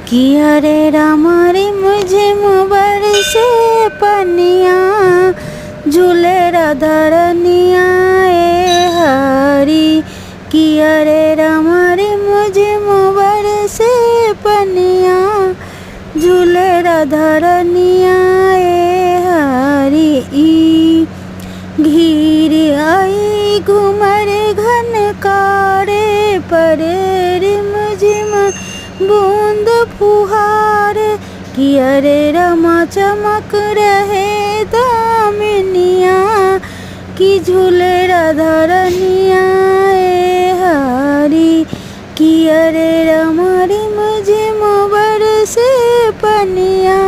किया रे रामा रे मुझे मुबर से पनिया झूले राधा रनिया ए हरी। किया रे रामा रे मुझे मुबर से पनिया झूले राधा रनिया ए हरी। घीर आई घुमर घन कारे परे रिम झिम बूंद फुहार। किया रे रमा चमक रहे दामिनिया की झूले राधा रनिया ए हरी। किया रे रमा रे मुझे मुबर से पनिया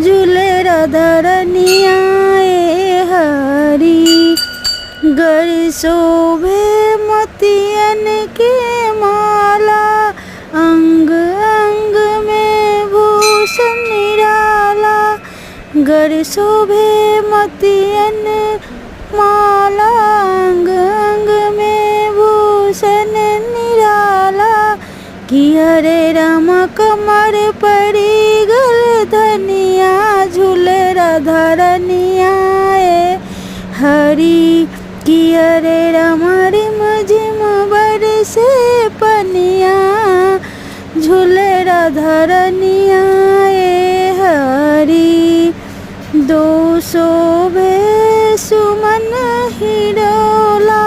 झूले राधा रनिया ए हरी। गर शोभे मोतियन के माला अंग अंग में भूषण निराला। गर शोभे मोतियन माला अंग अंग में भूषण निराला। किया रे रामा कमर परी गल धनिया झूले राधा रनिया ए हरी। किया रे रामा रे मुझे मुबर से पनिया झूले राधा रनिया ए हरी। दो शोभे सुमन हिरोला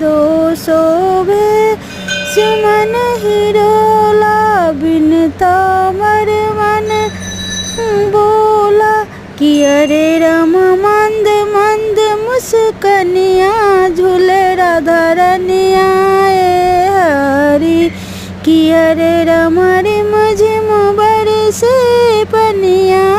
दो शोभे सुमन हिरोला। बिनता मर मन बोला किया रे रामा मंद मंद मुस्कनिया झूले राधा रनिया ए हरी। किया रे रामा